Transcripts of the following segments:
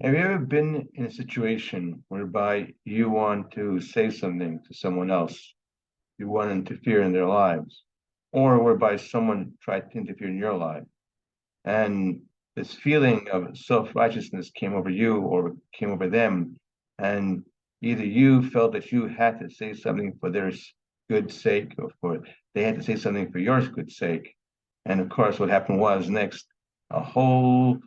Have you ever been in a situation whereby you want to say something to someone else? You want to interfere in their lives, or whereby someone tried to interfere in your life, and this feeling of self-righteousness came over you or came over them, and either you felt that you had to say something for their good sake, or for they had to say something for your good sake. And of course, what happened was next, a whole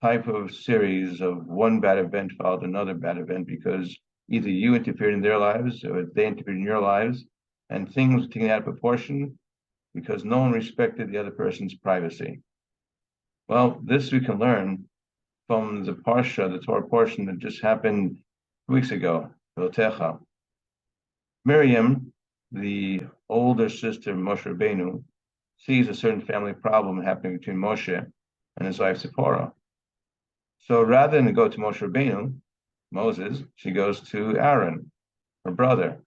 type of series of one bad event followed another bad event because either you interfered in their lives or they interfered in your lives, and things were taken out of proportion because no one respected the other person's privacy. Well, this we can learn from the Parsha, the Torah portion that just happened 2 weeks ago, Velotecha. Miriam, the older sister of Moshe Rabbeinu, sees a certain family problem happening between Moshe and his wife Zipporah. So rather than go to Moshe Rabbeinu, Moses, she goes to Aaron, her brother,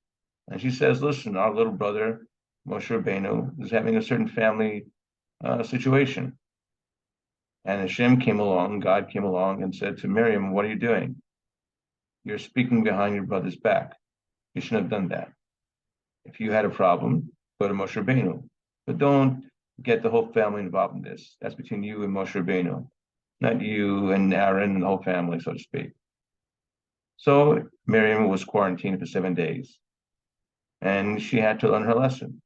and she says, "Listen, our little brother Moshe Rabbeinu is having a certain family situation." And Hashem came along, God came along, and said to Miriam, "What are you doing? You're speaking behind your brother's back. You shouldn't have done that. If you had a problem, go to Moshe Rabbeinu, but don't get the whole family involved in this. That's between you and Moshe Rabbeinu, not you and Aaron and the whole family, so to speak." So Miriam was quarantined for 7 days, and she had to learn her lesson.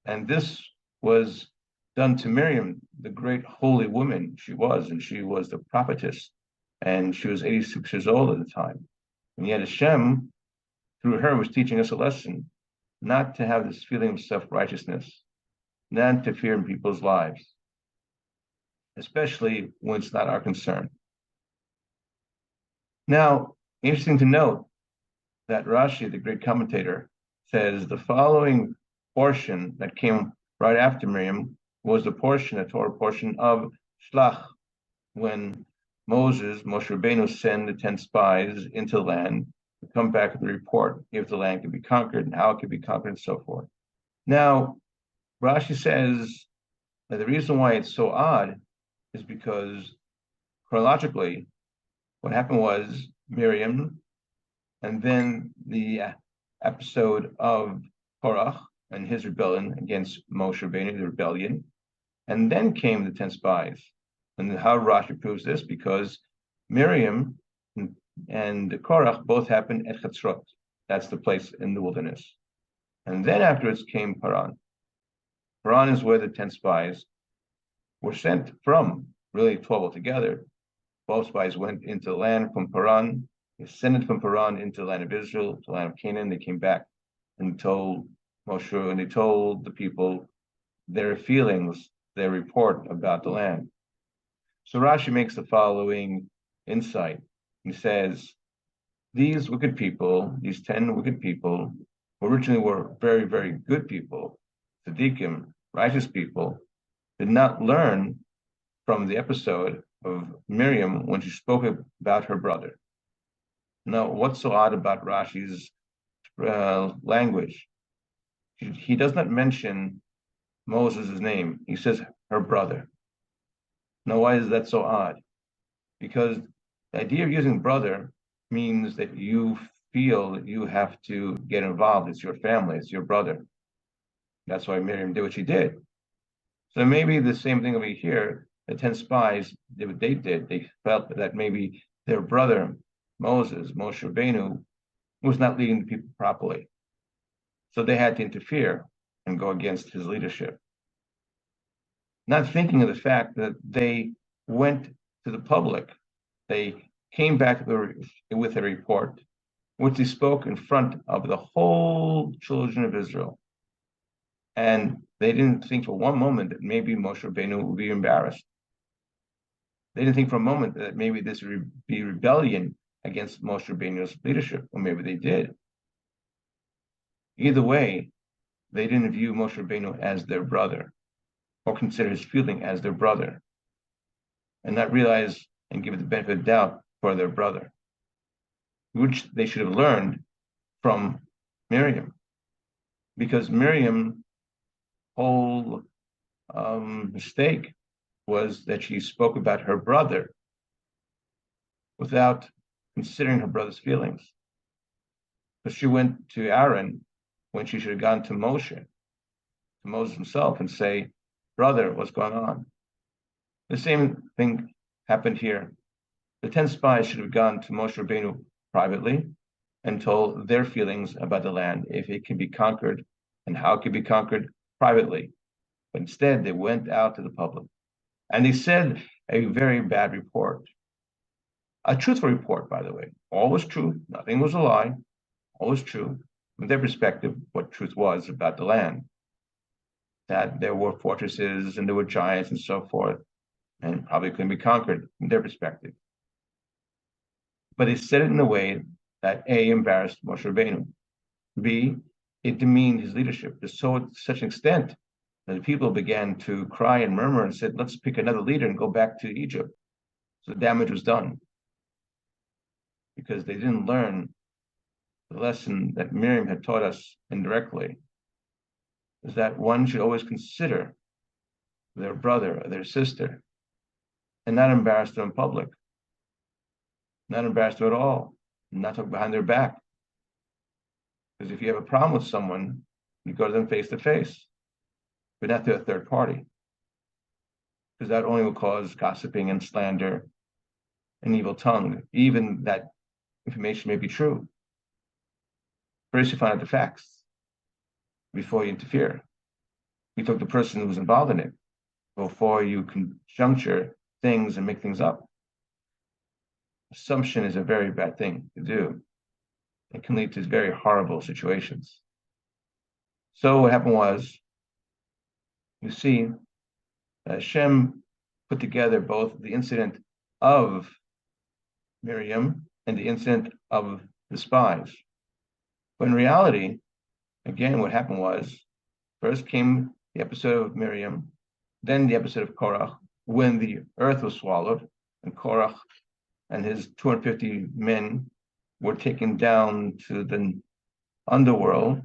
And this was done to Miriam, the great holy woman she was, and she was the prophetess, and she was 86 years old at the time. And yet Hashem, through her, was teaching us a lesson, not to have this feeling of self-righteousness, not to fear in people's lives, especially when it's not our concern. Now, interesting to note that Rashi, the great commentator, says the following portion that came right after Miriam was the portion, a Torah portion of Shlach, when Moshe Rabbeinu, sent the 10 spies into the land to come back with a report if the land could be conquered and how it could be conquered and so forth. Now, Rashi says that the reason why it's so odd is because chronologically, what happened was Miriam, and then the episode of Korach and his rebellion against Moshe Rabbeinu, the rebellion, and then came the 10 spies. And how Rashi proves this? Because Miriam and Korach both happened at Chatzrot. That's the place in the wilderness. And then afterwards came Paran. Paran is where the 10 spies were sent from, really 12 altogether. 12 spies went into the land from Paran. They ascended from Paran into the land of Israel, to the land of Canaan. They came back and told Moshe, and they told the people their feelings, their report about the land. So Rashi makes the following insight. He says, these wicked people, these 10 wicked people, who originally were very, very good people, tzaddikim, righteous people, did not learn from the episode of Miriam when she spoke about her brother. Now, what's so odd about Rashi's language? He does not mention Moses' name. He says her brother. Now, why is that so odd? Because the idea of using brother means that you feel that you have to get involved. It's your family, it's your brother. That's why Miriam did what she did. So maybe the same thing over here, the 10 spies did what they did. They felt that maybe their brother, Moshe Rabbeinu, was not leading the people properly. So they had to interfere and go against his leadership. Not thinking of the fact that they went to the public. They came back with a report, which they spoke in front of the whole children of Israel. And they didn't think for one moment that maybe Moshe Rabbeinu would be embarrassed. They didn't think for a moment that maybe this would be rebellion against Moshe Rabbeinu's leadership, or maybe they did. Either way, they didn't view Moshe Rabbeinu as their brother, or consider his feeling as their brother, and not realize and give it the benefit of doubt for their brother, which they should have learned from Miriam. Because Miriam's whole mistake was that she spoke about her brother without considering her brother's feelings. But she went to Aaron when she should have gone to Moses himself, and say, brother, what's going on? The same thing happened here. The 10 spies should have gone to Moshe Rabbeinu privately and told their feelings about the land, if it can be conquered and how it can be conquered privately. But instead, they went out to the public. And they said a very bad report. A truthful report, by the way. All was true. Nothing was a lie. All was true. From their perspective, what truth was about the land. That there were fortresses and there were giants and so forth, and probably couldn't be conquered from their perspective. But they said it in a way that A, embarrassed Moshe Rabbeinu. B, it demeaned his leadership to such an extent that the people began to cry and murmur and said, let's pick another leader and go back to Egypt. So the damage was done. Because they didn't learn the lesson that Miriam had taught us indirectly, is that one should always consider their brother or their sister and not embarrass them in public. Not embarrass them at all, not talk behind their back. Because if you have a problem with someone, you go to them face to face, but not to a third party. Because that only will cause gossiping and slander and evil tongue, even that information may be true. First, you find out the facts before you interfere. You talk to the person who's involved in it before you conjuncture things and make things up. Assumption is a very bad thing to do. It can lead to very horrible situations. So what happened was, you see, Hashem put together both the incident of Miriam and the incident of the spies. But in reality, again, what happened was, first came the episode of Miriam, then the episode of Korach, when the earth was swallowed, and Korach and his 250 men were taken down to the underworld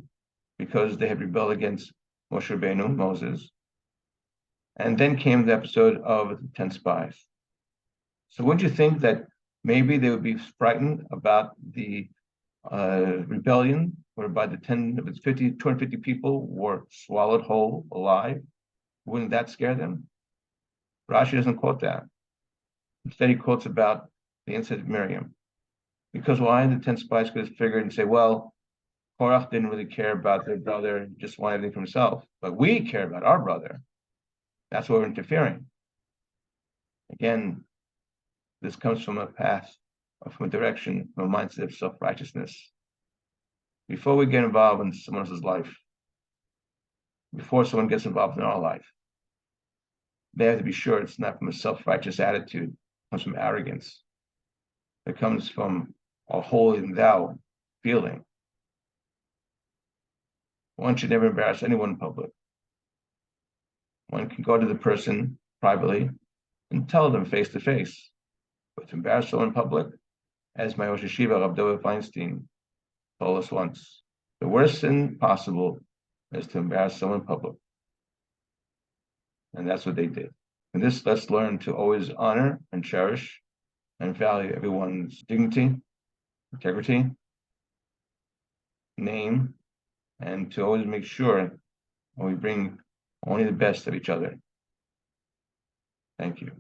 because they had rebelled against Moshe Rabbeinu, Moses. And then came the episode of the 10 spies. So wouldn't you think that maybe they would be frightened about the rebellion, whereby the 250 people were swallowed whole, alive? Wouldn't that scare them? Rashi doesn't quote that. Instead, he quotes about the incident of Miriam. Because why? The 10 spies could have figured and say, well, Korach didn't really care about their brother, he just wanted everything for himself. But we care about our brother. That's why we're interfering. Again, this comes from a path, from a direction, from a mindset of self-righteousness. Before we get involved in someone else's life, before someone gets involved in our life, they have to be sure it's not from a self-righteous attitude, it comes from arrogance. It comes from a holy and thou feeling. One should never embarrass anyone in public. One can go to the person privately and tell them face to face. But to embarrass someone in public, as my Rosh Hashiva, Rav Dovah Feinstein, told us once, the worst sin possible is to embarrass someone in public. And that's what they did. And this, let's learn to always honor and cherish and value everyone's dignity, integrity, name, and to always make sure we bring only the best of each other. Thank you.